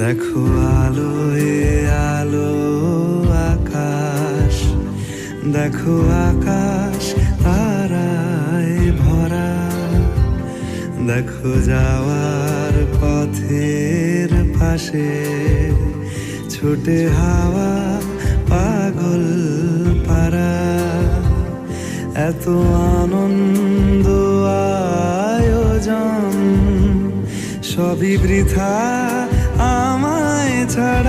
দেখো আলোয় আলো আকাশ, দেখো আকাশ তারায় ভরা, দেখো যাওয়ার পথের পাশে ছুটে হাওয়া পাগল পারা। এত আনন্দ আয়োজন সবই বৃথা আমায় ছাড়া।